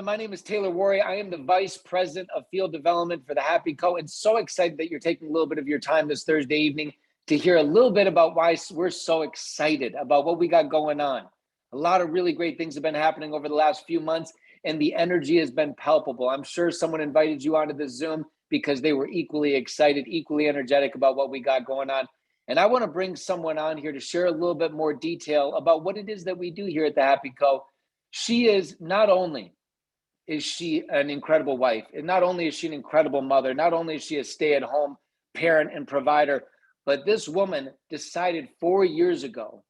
My name is Taylor Worre. I am the Vice President of Field Development for the Happy Co. And so excited that you're taking a little bit of your time this Thursday evening to hear a little bit about why we're so excited about what we got going on. A lot of really great things have been happening over the last few months, and the energy has been palpable. I'm sure someone invited you onto this Zoom because they were equally excited, equally energetic about what we got going on. And I want to bring someone on here to share a little bit more detail about what it is that we do here at the Happy Co. She is not only is she an incredible wife, and not only is she an incredible mother, not only is she a stay-at-home parent and provider, but this woman decided 4 years ago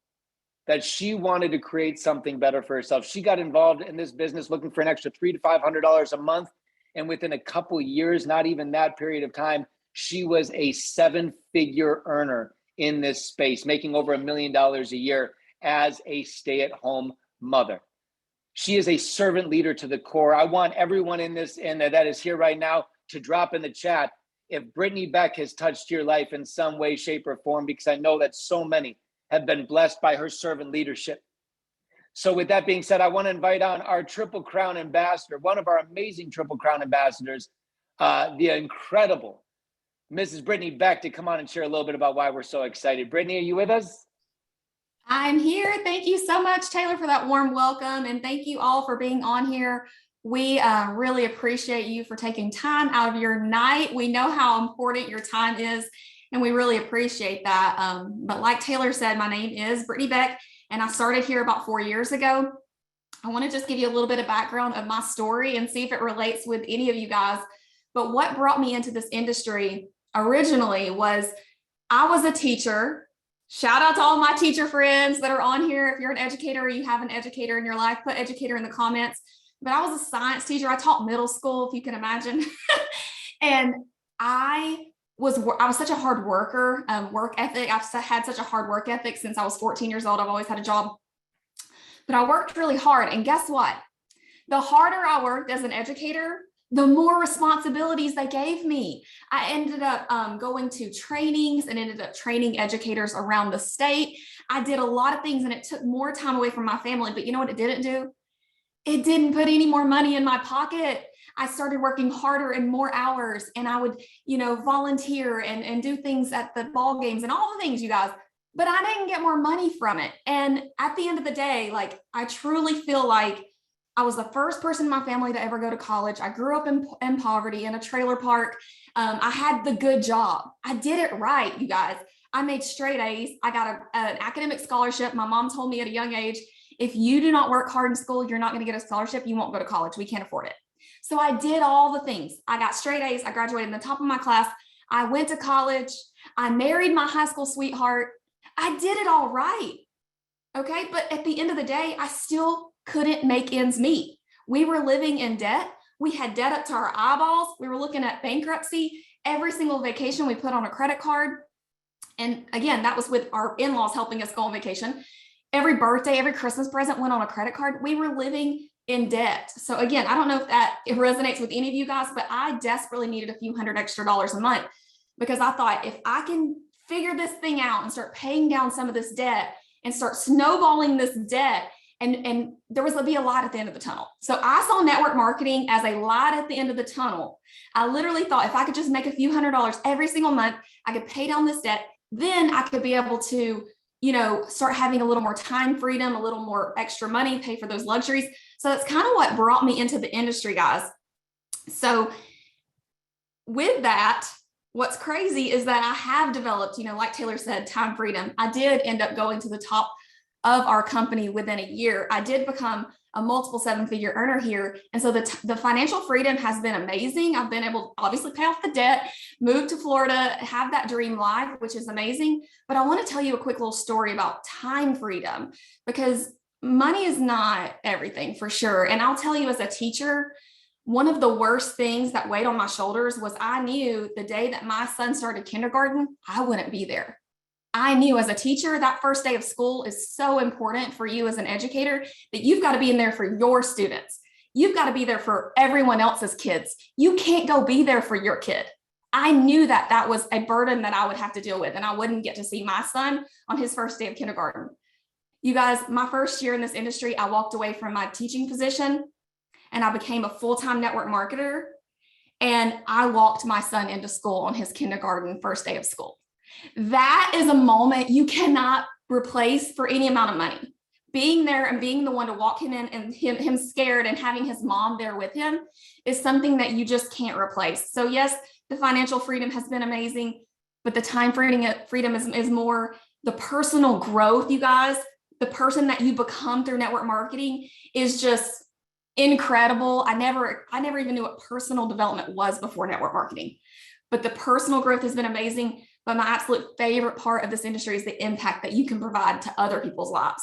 that she wanted to create something better for herself. She got involved in this business looking for an extra $300 to $500 a month. And within a couple years, not even that period of time, she was a seven-figure earner in this space, making over $1 million a year as a stay-at-home mother. She is a servant leader to the core. I want everyone in this and that is here right now to drop in the chat if Brittany Beck has touched your life in some way, shape, or form, because I know that so many have been blessed by her servant leadership. So with that being said, I want to invite on our Triple Crown ambassador, one of our amazing Triple Crown ambassadors, the incredible Mrs. Brittany Beck, to come on and share a little bit about why we're so excited. Brittany, are you with us? I'm here. Thank you so much, Taylor, for that warm welcome. And thank you all for being on here. We really appreciate you for taking time out of your night. We know how important your time is, and we really appreciate that. But like Taylor said, my name is Brittany Beck, and I started here about 4 years ago. I want to just give you a little bit of background of my story and see if it relates with any of you guys. But what brought me into this industry originally was I was a teacher. Shout out to all my teacher friends that are on here. If you're an educator or you have an educator in your life, put educator in the comments. But I was a science teacher. I taught middle school, if you can imagine. And I was such a hard worker, work ethic. I've had such a hard work ethic since I was 14 years old. I've always had a job. But I worked really hard. And guess what? The harder I worked as an educator, the more responsibilities they gave me. I ended up going to trainings and ended up training educators around the state. I did a lot of things and it took more time away from my family, but you know what it didn't do? It didn't put any more money in my pocket. I started working harder and more hours, and I would, volunteer and do things at the ball games and all the things, you guys, but I didn't get more money from it. And at the end of the day, I truly feel like I was the first person in my family to ever go to college. I grew up in poverty in a trailer park. I had the good job. I did it right, you guys. I made straight A's. I got an academic scholarship. My mom told me at a young age, if you do not work hard in school, you're not going to get a scholarship. You won't go to college. We can't afford it. So I did all the things. I got straight A's. I graduated in the top of my class. I went to college. I married my high school sweetheart. I did it all right. Okay. But at the end of the day, I still couldn't make ends meet. We were living in debt. We had debt up to our eyeballs. We were looking at bankruptcy. Every single vacation we put on a credit card. And again, that was with our in-laws helping us go on vacation. Every birthday, every Christmas present went on a credit card. We were living in debt. So again, I don't know if it resonates with any of you guys, but I desperately needed a few $100 extra a month because I thought if I can figure this thing out and start paying down some of this debt and start snowballing this debt, and there was going to be a light at the end of the tunnel. So I saw network marketing as a light at the end of the tunnel. I literally thought if I could just make a few $100 every single month, I could pay down this debt. Then I could be able to, start having a little more time freedom, a little more extra money, pay for those luxuries. So that's kind of what brought me into the industry, guys. So with that, what's crazy is that I have developed, like Taylor said, time freedom. I did end up going to the top of our company within a year. I did become a multiple seven-figure earner here. And so the financial freedom has been amazing. I've been able to obviously pay off the debt, move to Florida, have that dream life, which is amazing. But I want to tell you a quick little story about time freedom, because money is not everything for sure. And I'll tell you, as a teacher, one of the worst things that weighed on my shoulders was I knew the day that my son started kindergarten, I wouldn't be there. I knew as a teacher, that first day of school is so important for you as an educator that you've got to be in there for your students. You've got to be there for everyone else's kids. You can't go be there for your kid. I knew that that was a burden that I would have to deal with, and I wouldn't get to see my son on his first day of kindergarten. You guys, my first year in this industry, I walked away from my teaching position. and I became a full-time network marketer. And I walked my son into school on his kindergarten first day of school. That is a moment you cannot replace for any amount of money. Being there and being the one to walk him in and him scared and having his mom there with him is something that you just can't replace. So yes, the financial freedom has been amazing, but the time freedom is more the personal growth, you guys. The person that you become through network marketing is just incredible. I never even knew what personal development was before network marketing, but the personal growth has been amazing. But my absolute favorite part of this industry is the impact that you can provide to other people's lives.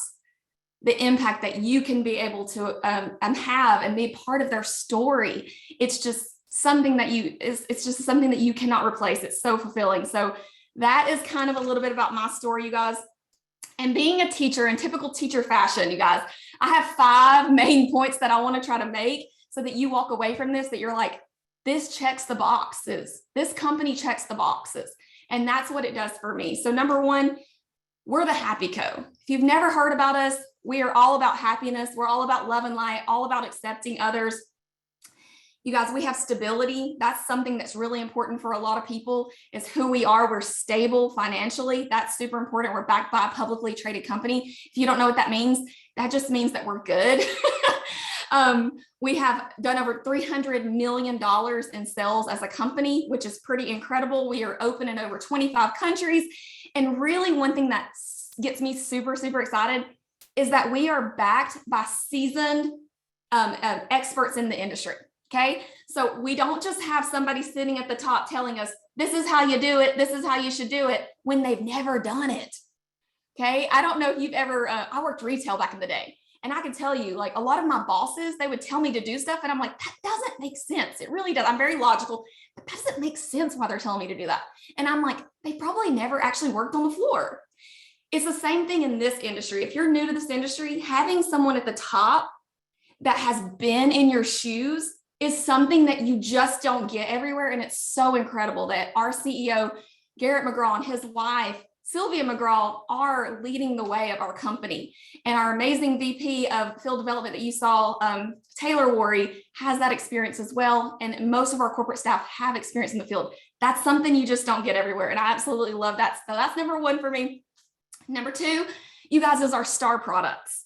The impact that you can be able to have and be part of their story. It's just something that you cannot replace. It's so fulfilling. So that is kind of a little bit about my story, you guys. And being a teacher in typical teacher fashion, you guys, I have 5 main points that I want to try to make so that you walk away from this, that you're like, this checks the boxes. This company checks the boxes. And that's what it does for me. So number 1, we're the Happy Co. If you've never heard about us, we are all about happiness. We're all about love and light, all about accepting others. You guys, we have stability. That's something that's really important for a lot of people, is who we are. We're stable financially. That's super important. We're backed by a publicly traded company. If you don't know what that means, that just means that we're good. We have done over $300 million in sales as a company, which is pretty incredible. We are open in over 25 countries. And really one thing that gets me super, super excited is that we are backed by seasoned experts in the industry. Okay. So we don't just have somebody sitting at the top telling us, this is how you do it. This is how you should do it, when they've never done it. Okay. I don't know if you've ever, I worked retail back in the day, and I can tell you, like, a lot of my bosses, they would tell me to do stuff, and I'm like, that doesn't make sense. It really does. I'm very logical, but that doesn't make sense why they're telling me to do that. And I'm like, they probably never actually worked on the floor. It's the same thing in this industry. If you're new to this industry, having someone at the top that has been in your shoes is something that you just don't get everywhere. And it's so incredible that our CEO, Garrett McGraw, and his wife, Sylvia McGraw, are leading the way of our company. And our amazing VP of field development that you saw, Taylor Worre, has that experience as well. And most of our corporate staff have experience in the field. That's something you just don't get everywhere. And I absolutely love that. So that's number 1 for me. Number 2, you guys, is our star products.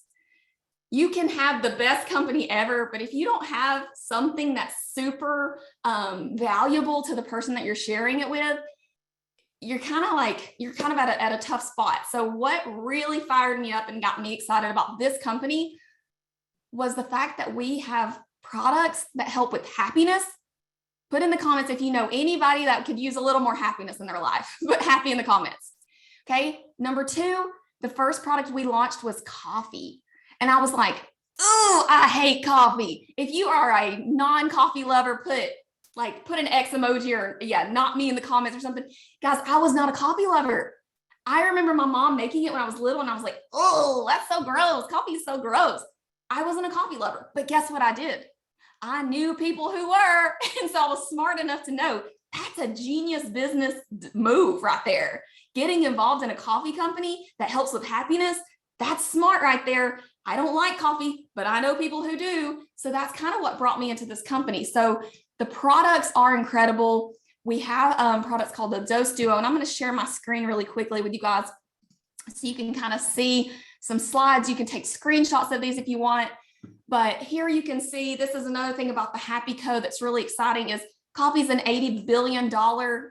You can have the best company ever, but if you don't have something that's super valuable to the person that you're sharing it with, you're kind of at a tough spot. So what really fired me up and got me excited about this company was the fact that we have products that help with happiness. Put in the comments if you know anybody that could use a little more happiness in their life. Put happy in the comments. Okay. Number 2, the first product we launched was coffee. And I was like, oh, I hate coffee. If you are a non-coffee lover, put an X emoji, or not me in the comments or something. Guys, I was not a coffee lover. I remember my mom making it when I was little, and I was like, oh, that's so gross. Coffee is so gross. I wasn't a coffee lover, but guess what I did? I knew people who were. And so I was smart enough to know that's a genius business move right there. Getting involved in a coffee company that helps with happiness, that's smart right there. I don't like coffee, but I know people who do. So that's kind of what brought me into this company. So the products are incredible. We have products called the Dose Duo, and I'm going to share my screen really quickly with you guys so you can kind of see some slides. You can take screenshots of these if you want. But here you can see, this is another thing about the Happy Co that's really exciting, is coffee is an $80 billion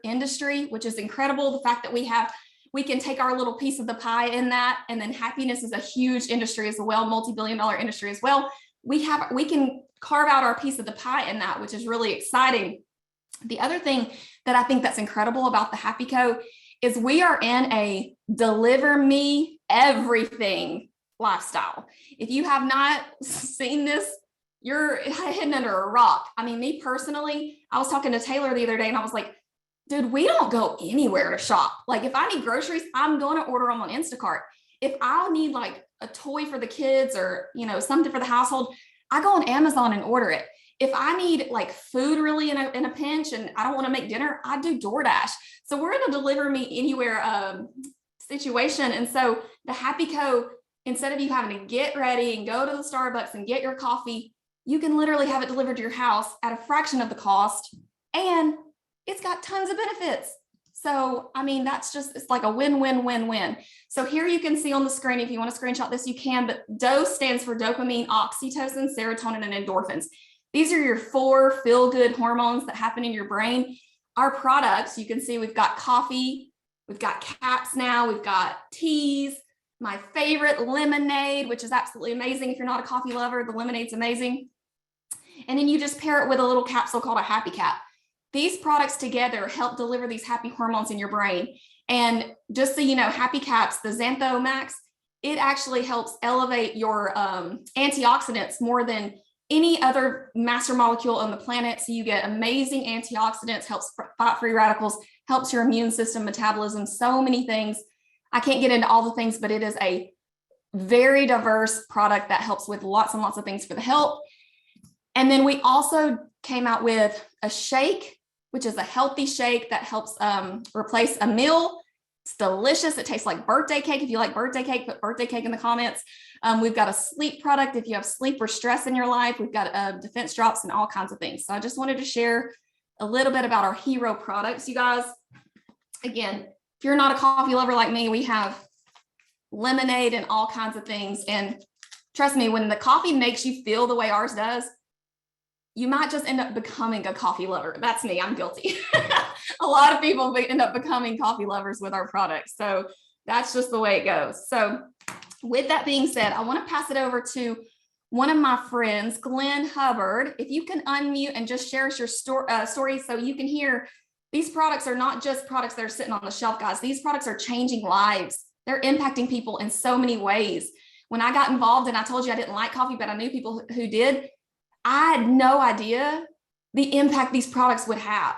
industry, which is incredible. The fact that we can take our little piece of the pie in that. And then happiness is a huge industry as well, multi-billion-dollar industry as well. We can carve out our piece of the pie in that, which is really exciting. The other thing that I think that's incredible about the Happy Co is we are in a deliver me everything lifestyle. If you have not seen this, you're hidden under a rock. I mean, me personally, I was talking to Taylor the other day, and I was like, dude, we don't go anywhere to shop. Like, if I need groceries, I'm going to order them on Instacart. If I need like a toy for the kids or, something for the household, I go on Amazon and order it. If I need like food really in a pinch and I don't want to make dinner, I do DoorDash. So we're in a deliver me anywhere situation. And so the Happy Co, instead of you having to get ready and go to the Starbucks and get your coffee, you can literally have it delivered to your house at a fraction of the cost, and it's got tons of benefits. So, I mean, it's like a win-win-win-win. So here you can see on the screen, if you want to screenshot this, you can, but DOSE stands for dopamine, oxytocin, serotonin, and endorphins. These are your 4 feel-good hormones that happen in your brain. Our products, you can see we've got coffee, we've got caps now, we've got teas, my favorite lemonade, which is absolutely amazing. If you're not a coffee lover, the lemonade's amazing. And then you just pair it with a little capsule called a happy cap. These products together help deliver these happy hormones in your brain. And just so you know, happy caps, the Xantho Max, it actually helps elevate your antioxidants more than any other master molecule on the planet. So you get amazing antioxidants, helps fight free radicals, helps your immune system, metabolism, so many things. I can't get into all the things, but it is a very diverse product that helps with lots and lots of things for the health. And then we also came out with a shake, which is a healthy shake that helps replace a meal. It's delicious. It tastes like birthday cake. If you like birthday cake, put birthday cake in the comments. We've got a sleep product. If you have sleep or stress in your life, we've got defense drops and all kinds of things. So I just wanted to share a little bit about our hero products, you guys. Again, if you're not a coffee lover like me, we have lemonade and all kinds of things. And trust me, when the coffee makes you feel the way ours does, you might just end up becoming a coffee lover. That's me, I'm guilty. A lot of people end up becoming coffee lovers with our products. So that's just the way it goes. So with that being said, I want to pass it over to one of my friends, Glenn Hubbard. If you can unmute and just share your story so you can hear, these products are not just products that are sitting on the shelf, guys. These products are changing lives. They're impacting people in so many ways. When I got involved, and I told you I didn't like coffee, but I knew people who did, I had no idea the impact these products would have.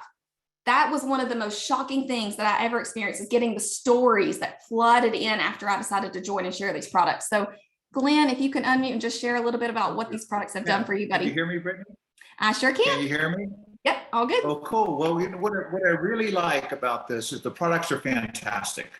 That was one of the most shocking things that I ever experienced, is getting the stories that flooded in after I decided to join and share these products. So Glenn, if you can unmute and just share a little bit about what these products have done for you, buddy. Can you hear me, Brittany? I sure can. Can you hear me? Yep, all good. Oh, cool. Well, what I really like about this is the products are fantastic.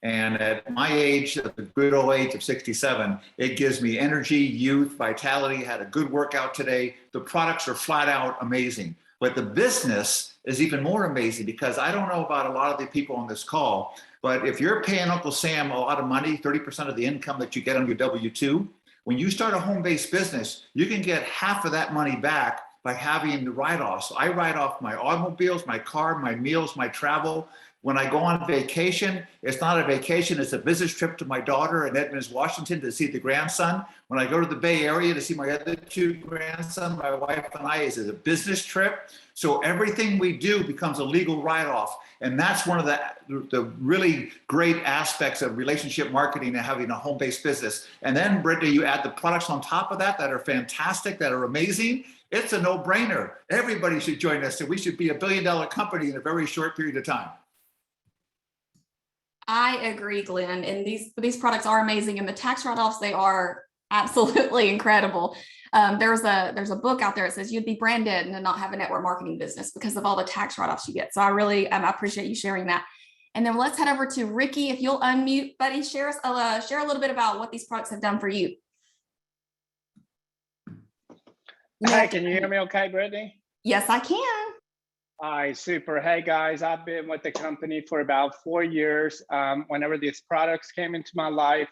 And at my age, at the good old age of 67, it gives me energy, youth, vitality. Had a good workout today. The products are flat out amazing. But the business is even more amazing, because I don't know about a lot of the people on this call, but if you're paying Uncle Sam a lot of money, 30% of the income that you get on your W-2, when you start a home-based business, you can get half of that money back by having the write-offs. So I write off my automobiles, my car, my meals, my travel. When I go on vacation, it's not a vacation, it's a business trip to my daughter in Edmonds, Washington, to see the grandson. When I go to the Bay Area to see my other 2 grandsons, my wife and I, is a business trip. So everything we do becomes a legal write-off. And that's one of the really great aspects of relationship marketing and having a home-based business. And then, Brittany, you add the products on top of that are fantastic, that are amazing. It's a no-brainer. Everybody should join us, and we should be a billion-dollar company in a very short period of time. I agree, Glenn. And these products are amazing, and the tax write-offs, they are absolutely incredible. There's a book out there that says you'd be brand dead and not have a network marketing business because of all the tax write-offs you get. So I really I appreciate you sharing that. And then let's head over to Ricky. If you'll unmute, buddy, share a little bit about what these products have done for you. Hey, can you hear me okay, Brittany? Yes, I can. All right, super. Hey guys, I've been with the company for about 4 years. Whenever these products came into my life,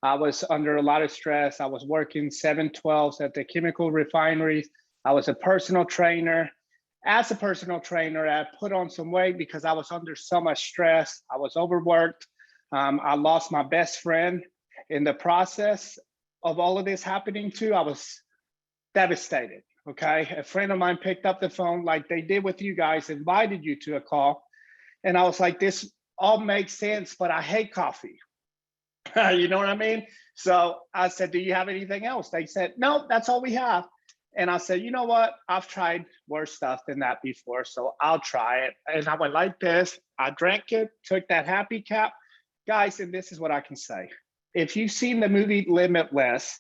I was under a lot of stress. I was working 7/12s at the chemical refineries. I was a personal trainer. As a personal trainer, I put on some weight because I was under so much stress. I was overworked. I lost my best friend in the process of all of this happening too. I was devastated. Okay, a friend of mine picked up the phone like they did with you guys, invited you to a call. And I was like, this all makes sense, but I hate coffee. You know what I mean? So I said, do you have anything else? They said, no, that's all we have. And I said, you know what? I've tried worse stuff than that before, so I'll try it. And I went like this. I drank it, took that happy cap. Guys, and this is what I can say. If you've seen the movie Limitless,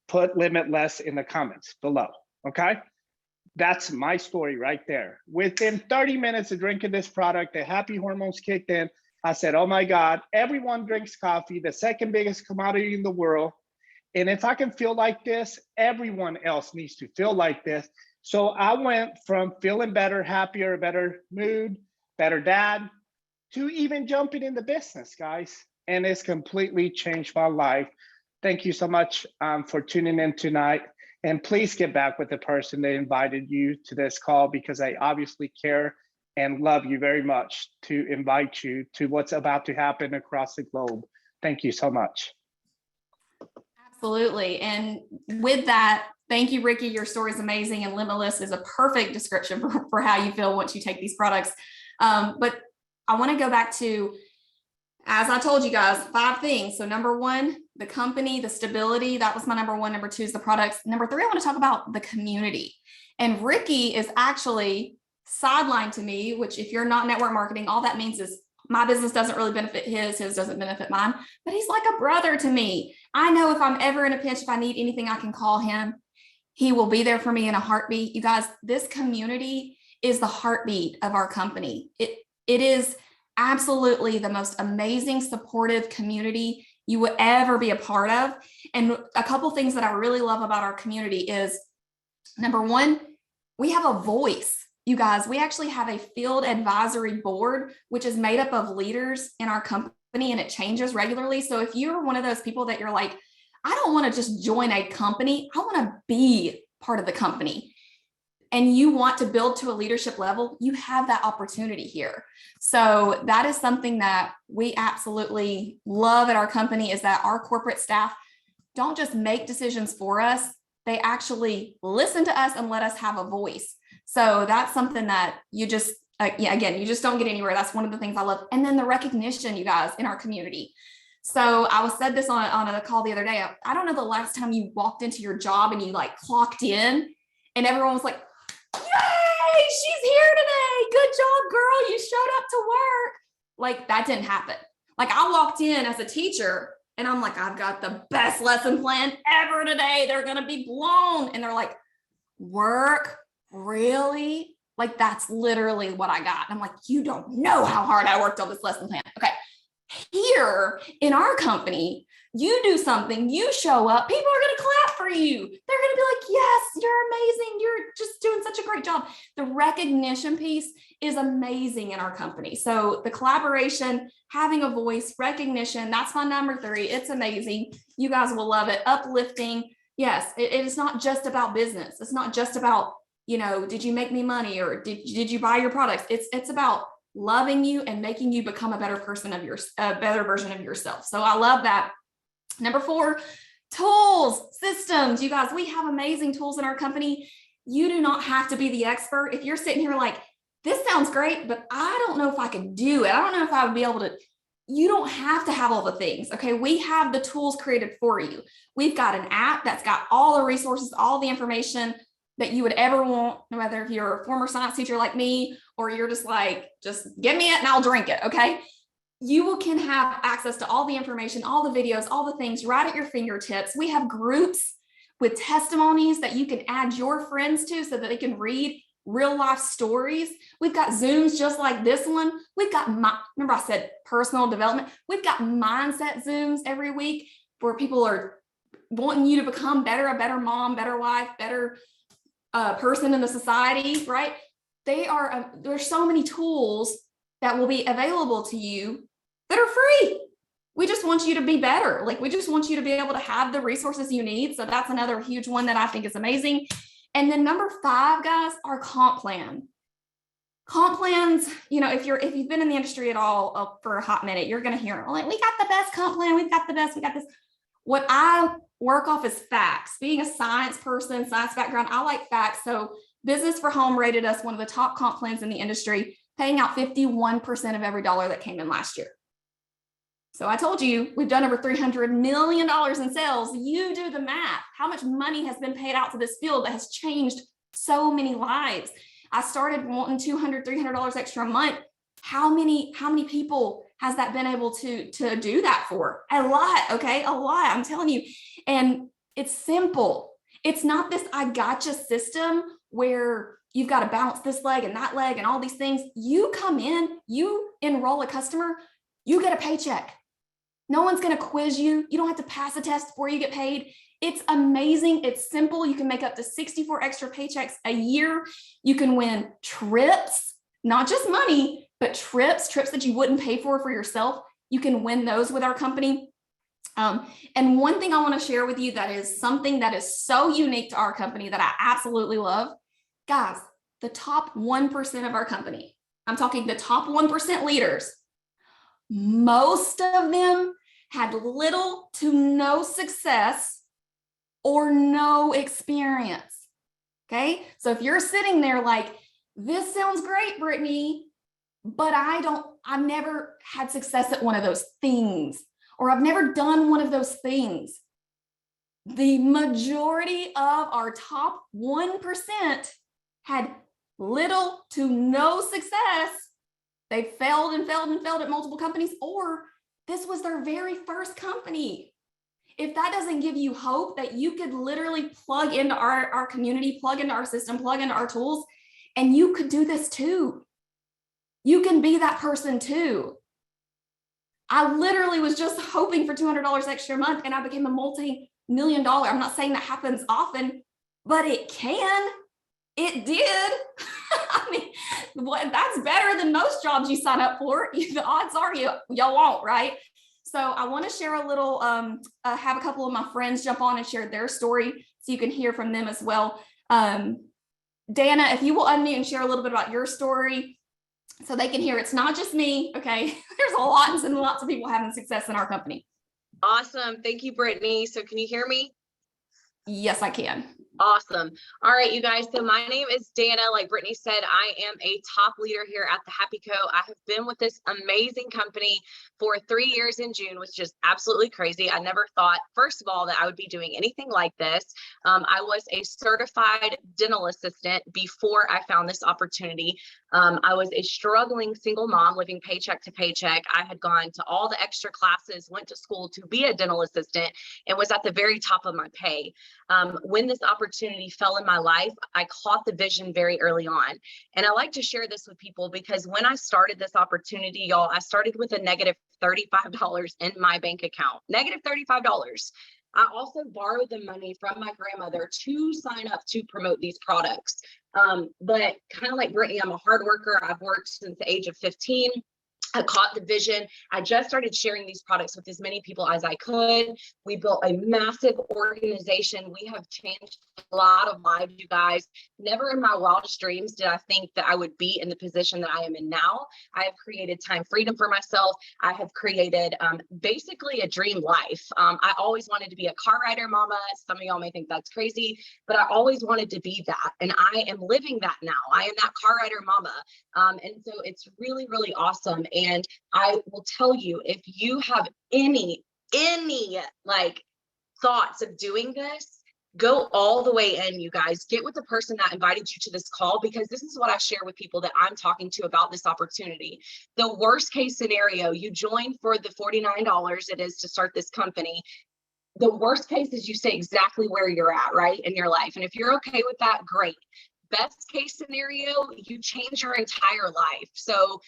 put Limitless in the comments below. Okay, that's my story right there. Within 30 minutes of drinking this product, the happy hormones kicked in. I said, oh my God, everyone drinks coffee, the second biggest commodity in the world. And if I can feel like this, everyone else needs to feel like this. So I went from feeling better, happier, better mood, better dad, to even jumping in the business, guys. And it's completely changed my life. Thank you so much for tuning in tonight. And please get back with the person that invited you to this call, because I obviously care and love you very much to invite you to what's about to happen across the globe. Thank you so much. Absolutely. And with that, thank you, Ricky. Your story is amazing, and limitless is a perfect description for how you feel once you take these products. But I want to go back to, as I told you guys, 5 things. So number 1, the company, the stability, that was my number 1. Number 2 is the products. Number 3, I want to talk about the community. And Ricky is actually sidelined to me, which if you're not network marketing, all that means is my business doesn't really benefit his doesn't benefit mine, but he's like a brother to me. I know if I'm ever in a pinch, if I need anything, I can call him. He will be there for me in a heartbeat. You guys, this community is the heartbeat of our company. It is absolutely the most amazing, supportive community you would ever be a part of. And a couple things that I really love about our community is, number 1, we have a voice. You guys, we actually have a field advisory board, which is made up of leaders in our company, and it changes regularly. So if you're one of those people that you're like, I don't want to just join a company, I want to be part of the company, and you want to build to a leadership level, you have that opportunity here. So that is something that we absolutely love at our company, is that our corporate staff don't just make decisions for us, they actually listen to us and let us have a voice. So that's something that you just, again, you just don't get anywhere. That's one of the things I love. And then the recognition, you guys, in our community. So I said this on a call the other day. I don't know the last time you walked into your job and you like clocked in and everyone was like, yay, she's here today. Good job, girl. You showed up to work. Like, that didn't happen. Like, I walked in as a teacher and I'm like, I've got the best lesson plan ever today. They're going to be blown. And they're like, work? Really? Like, that's literally what I got. And I'm like, you don't know how hard I worked on this lesson plan. Okay. Here in our company, you do something, you show up, people are going to clap for you. They're going to be like, yes, you're amazing. You're just doing such a great job. The recognition piece is amazing in our company. So the collaboration, having a voice, recognition, that's my number 3. It's amazing. You guys will love it. Uplifting. Yes, it is not just about business. It's not just about, did you make me money or did you buy your products? It's about loving you and making you become a better person of a better version of yourself. So I love that. Number 4, tools, systems. You guys, we have amazing tools in our company. You do not have to be the expert. If you're sitting here like, this sounds great, but I don't know if I could do it. I don't know if I would be able to. You don't have to have all the things. Okay. We have the tools created for you. We've got an app that's got all the resources, all the information that you would ever want, whether if you're a former science teacher like me, or you're just like, just give me it and I'll drink it. Okay. You can have access to all the information, all the videos, all the things right at your fingertips. We have groups with testimonies that you can add your friends to so that they can read real life stories. We've got Zooms just like this one. We've got, remember I said personal development. We've got mindset Zooms every week where people are wanting you to become better, a better mom, better wife, better person in the society, right? There's so many tools that will be available to you that are free. We just want you to be better. Like, we just want you to be able to have the resources you need. So that's another huge one that I think is amazing. And then number 5, guys, our comp plan. Comp plans, if you've been in the industry at all for a hot minute, you're going to hear, like, we got the best comp plan. We've got the best. We got this. What I work off is facts. Being a science person, science background, I like facts. So Business for Home rated us one of the top comp plans in the industry, paying out 51% of every dollar that came in last year. So I told you, we've done over $300 million in sales. You do the math. How much money has been paid out to this field that has changed so many lives? I started wanting $200, $300 extra a month. How many people has that been able to do that for? A lot, okay? A lot, I'm telling you. And it's simple. It's not this I gotcha system where you've got to balance this leg and that leg and all these things. You come in, you enroll a customer, you get a paycheck. No one's going to quiz you. You don't have to pass a test before you get paid. It's amazing. It's simple. You can make up to 64 extra paychecks a year. You can win trips, not just money, but trips that you wouldn't pay for yourself. You can win those with our company. And one thing I want to share with you that is something that is so unique to our company that I absolutely love. Guys, the top 1% of our company, I'm talking the top 1% leaders, most of them had little to no success or no experience. Okay. So if you're sitting there like, this sounds great, Brittany, but I've never had success at one of those things, or I've never done one of those things. The majority of our top 1% had little to no success. They failed and failed and failed at multiple companies, or this was their very first company. If that doesn't give you hope that you could literally plug into our community, plug into our system, plug into our tools, and you could do this too. You can be that person too. I literally was just hoping for $200 extra a month, and I became a multi-million-dollar. I'm not saying that happens often, but it can. It did. I mean, that's better than most jobs you sign up for. The odds are y'all won't, right? So I want to share a little, have a couple of my friends jump on and share their story so you can hear from them as well. Dana, if you will unmute and share a little bit about your story so they can hear it's not just me, okay? There's lots and lots of people having success in our company. Awesome. Thank you, Brittany. So can you hear me? Yes, I can. Awesome. All right, you guys. So my name is Dana. Like Brittany said, I am a top leader here at the Happy Co. I have been with this amazing company for 3 years in June, which is absolutely crazy. I never thought, first of all, that I would be doing anything like this. I was a certified dental assistant before I found this opportunity. I was a struggling single mom living paycheck to paycheck. I had gone to all the extra classes, went to school to be a dental assistant, and was at the very top of my pay. When this opportunity fell in my life, I caught the vision very early on. And I like to share this with people because when I started this opportunity, y'all, I started with a negative $35 in my bank account, negative $35. I also borrowed the money from my grandmother to sign up to promote these products. But kind of like Brittany, I'm a hard worker. I've worked since the age of 15. I caught the vision. I just started sharing these products with as many people as I could. We built a massive organization. We have changed a lot of lives, you guys. Never in my wildest dreams did I think that I would be in the position that I am in now. I have created time freedom for myself. I have created basically a dream life. I always wanted to be a car rider mama. Some of y'all may think that's crazy, but I always wanted to be that. And I am living that now. I am that car rider mama. And so it's really, really awesome. And I will tell you, if you have any like thoughts of doing this, go all the way in, you guys. Get with the person that invited you to this call, because this is what I share with people that I'm talking to about this opportunity. The worst case scenario, you join for the $49 it is to start this company. The worst case is you stay exactly where you're at, right, in your life. And if you're okay with that, great. Best case scenario, you change your entire life. So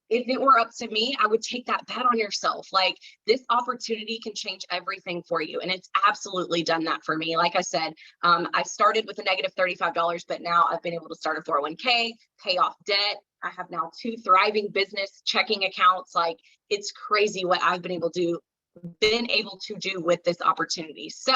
if it were up to me, I would take that bet on yourself. Like, this opportunity can change everything for you. And it's absolutely done that for me. Like I said, I started with a negative $35, but now I've been able to start a 401k, pay off debt. I have now 2 thriving business checking accounts. Like, it's crazy what I've been able to do with this opportunity. So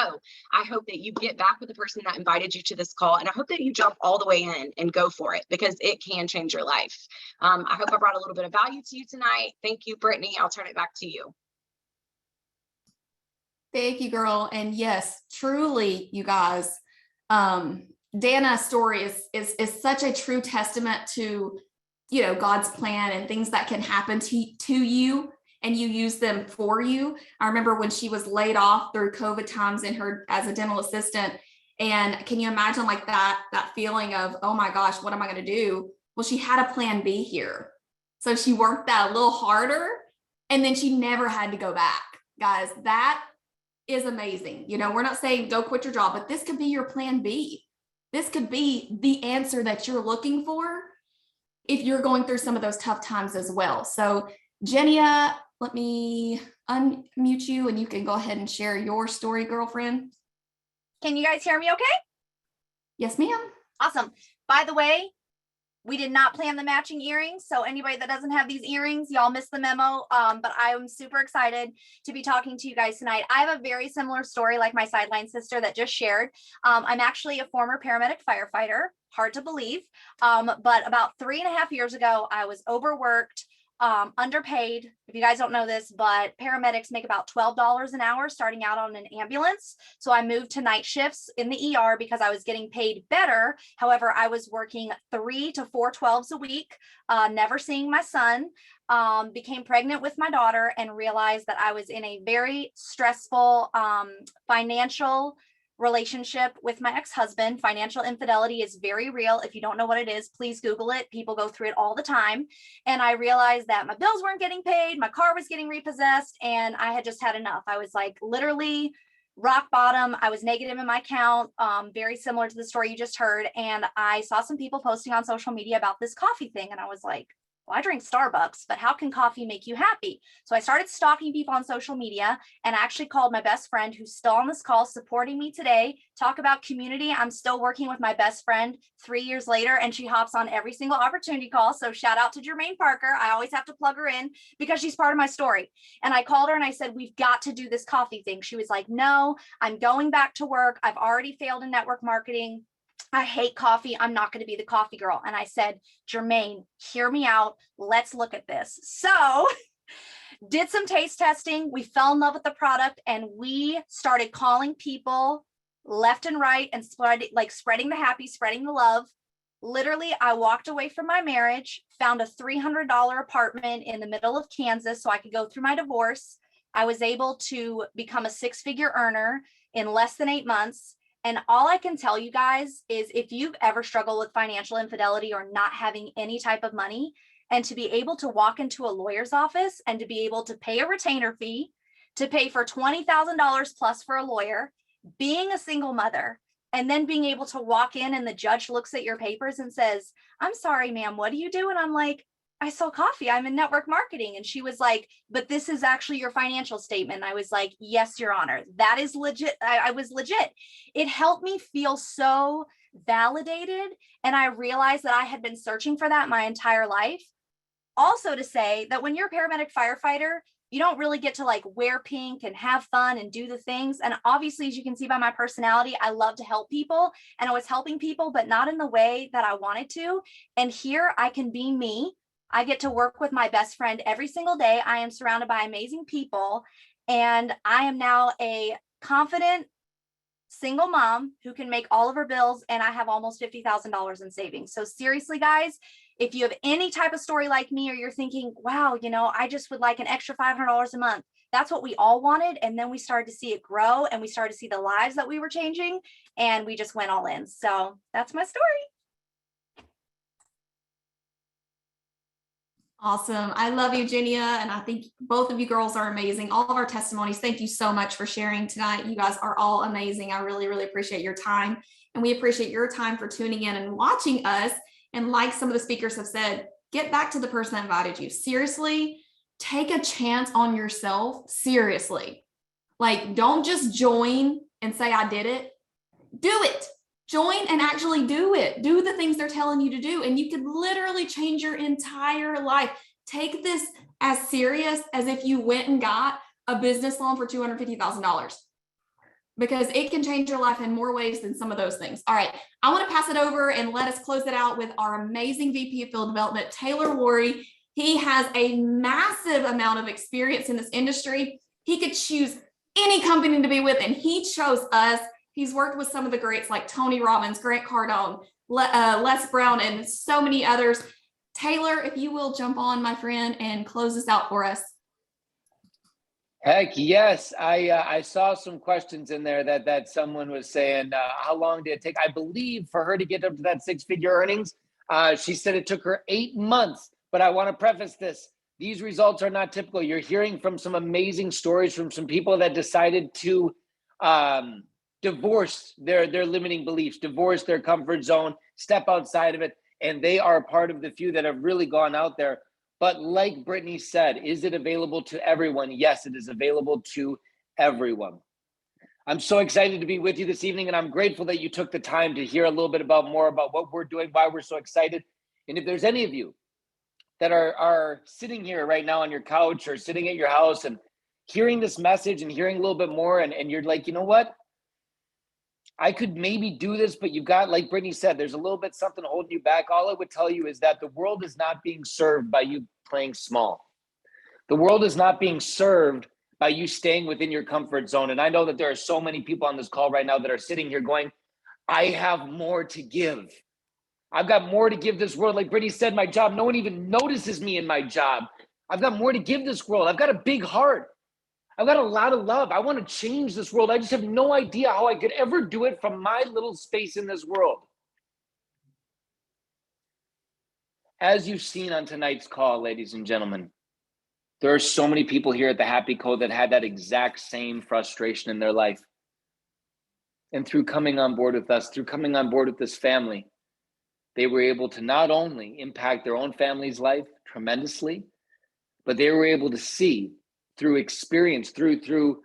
I hope that you get back with the person that invited you to this call, and I hope that you jump all the way in and go for it, because it can change your life. I hope I brought a little bit of value to you tonight. Thank you, Brittany. I'll turn it back to you. Thank you, girl. And yes, truly, you guys, Dana's story is such a true testament to, you know, God's plan and things that can happen to you, and you use them for you. I remember when she was laid off through COVID times in her as a dental assistant. And can you imagine like that feeling of, oh my gosh, what am I going to do? Well, she had a plan B here. So she worked that a little harder, and then she never had to go back. Guys, that is amazing. You know, we're not saying go quit your job, but this could be your plan B. This could be the answer that you're looking for if you're going through some of those tough times as well. So Jenia, let me unmute you and you can go ahead and share your story, girlfriend. Can you guys hear me okay? Yes, ma'am. Awesome. By the way, we did not plan the matching earrings. So anybody that doesn't have these earrings, y'all missed the memo. But I'm super excited to be talking to you guys tonight. I have a very similar story like my sideline sister that just shared. I'm actually a former paramedic firefighter, hard to believe. But about 3.5 years ago, I was overworked, underpaid. If you guys don't know this, but paramedics make about $12 an hour starting out on an ambulance. So I moved to night shifts in the ER because I was getting paid better. However, I was working 3 to 4 12s a week, never seeing my son, became pregnant with my daughter and realized that I was in a very stressful financial relationship with my ex-husband. Financial infidelity is very real. If you don't know what it is, please Google it. People go through it all the time. And I realized that my bills weren't getting paid, my car was getting repossessed, and I had just had enough. I was like literally rock bottom. I was negative in my account, very similar to the story you just heard. And I saw some people posting on social media about this coffee thing. And I was like, well, I drink Starbucks, but how can coffee make you happy? So I started stalking people on social media and I actually called my best friend who's still on this call supporting me today. Talk about community. I'm still working with my best friend 3 years later and she hops on every single opportunity call. So shout out to Jermaine Parker. I always have to plug her in because she's part of my story. And I called her and I said, we've got to do this coffee thing. She was like, no, I'm going back to work. I've already failed in network marketing. I hate coffee. I'm not going to be the coffee girl. And I said, Jermaine, hear me out. Let's look at this. So did some taste testing. We fell in love with the product and we started calling people left and right and spreading the happy, spreading the love. Literally, I walked away from my marriage, found a $300 apartment in the middle of Kansas so I could go through my divorce. I was able to become a 6-figure earner in less than 8 months. And all I can tell you guys is if you've ever struggled with financial infidelity or not having any type of money, and to be able to walk into a lawyer's office and to be able to pay a retainer fee, to pay for $20,000 plus for a lawyer, being a single mother, and then being able to walk in and the judge looks at your papers and says, I'm sorry, ma'am, what do you do? And I'm like, I sell coffee. I'm in network marketing. And she was like, but this is actually your financial statement. I was like, yes, Your Honor, that is legit. I was legit. It helped me feel so validated. And I realized that I had been searching for that my entire life. Also to say that when you're a paramedic firefighter, you don't really get to like wear pink and have fun and do the things. And obviously, as you can see by my personality, I love to help people and I was helping people, but not in the way that I wanted to. And here I can be me. I get to work with my best friend every single day. I am surrounded by amazing people. And I am now a confident single mom who can make all of her bills. And I have almost $50,000 in savings. So seriously, guys, if you have any type of story like me, or you're thinking, wow, I just would like an extra $500 a month. That's what we all wanted. And then we started to see it grow and we started to see the lives that we were changing and we just went all in. So that's my story. Awesome. I love you, Jenia. And I think both of you girls are amazing. All of our testimonies. Thank you so much for sharing tonight. You guys are all amazing. I really, really appreciate your time. And we appreciate your time for tuning in and watching us. And like some of the speakers have said, get back to the person that invited you. Seriously, take a chance on yourself. Seriously. Like, don't just join and say, I did it. Do it. Join and actually do it. Do the things they're telling you to do. And you could literally change your entire life. Take this as serious as if you went and got a business loan for $250,000 because it can change your life in more ways than some of those things. All right. I want to pass it over and let us close it out with our amazing VP of Field Development, Taylor Worre. He has a massive amount of experience in this industry. He could choose any company to be with, and he chose us. He's worked with some of the greats like Tony Robbins, Grant Cardone, Les Brown, and so many others. Taylor, if you will jump on, my friend, and close this out for us. Heck yes. I saw some questions in there that someone was saying, how long did it take? I believe for her to get up to that 6-figure earnings, she said it took her 8 months. But I want to preface this. These results are not typical. You're hearing from some amazing stories from some people that decided to divorce their limiting beliefs, divorce their comfort zone, step outside of it. And they are part of the few that have really gone out there. But like Brittany said, is it available to everyone? Yes, it is available to everyone. I'm so excited to be with you this evening, and I'm grateful that you took the time to hear a little bit more about what we're doing, why we're so excited. And if there's any of you that are sitting here right now on your couch or sitting at your house and hearing this message and hearing a little bit more, and you're like, you know what? I could maybe do this, but you've got, like Brittany said, there's a little bit something holding you back. All I would tell you is that the world is not being served by you playing small. The world is not being served by you staying within your comfort zone. And I know that there are so many people on this call right now that are sitting here going, I have more to give. I've got more to give this world. Like Brittany said, my job, no one even notices me in my job. I've got more to give this world. I've got a big heart. I've got a lot of love. I want to change this world. I just have no idea how I could ever do it from my little space in this world. As you've seen on tonight's call, ladies and gentlemen, there are so many people here at the Happy Co that had that exact same frustration in their life. And through coming on board with us, through coming on board with this family, they were able to not only impact their own family's life tremendously, but they were able to see through experience, through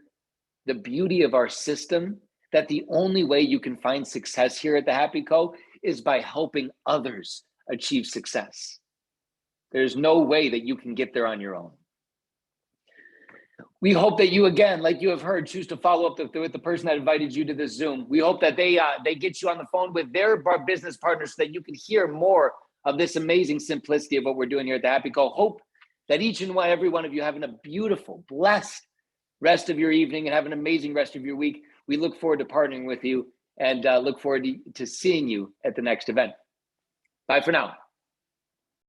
the beauty of our system, that the only way you can find success here at the Happy Co is by helping others achieve success. There's no way that you can get there on your own. We hope that you, again, like you have heard, choose to follow up with the person that invited you to this Zoom. We hope that they get you on the phone with their business partners so that you can hear more of this amazing simplicity of what we're doing here at the Happy Co. Hope that each and every one of you having a beautiful, blessed rest of your evening and have an amazing rest of your week. We look forward to partnering with you and look forward to seeing you at the next event. Bye for now.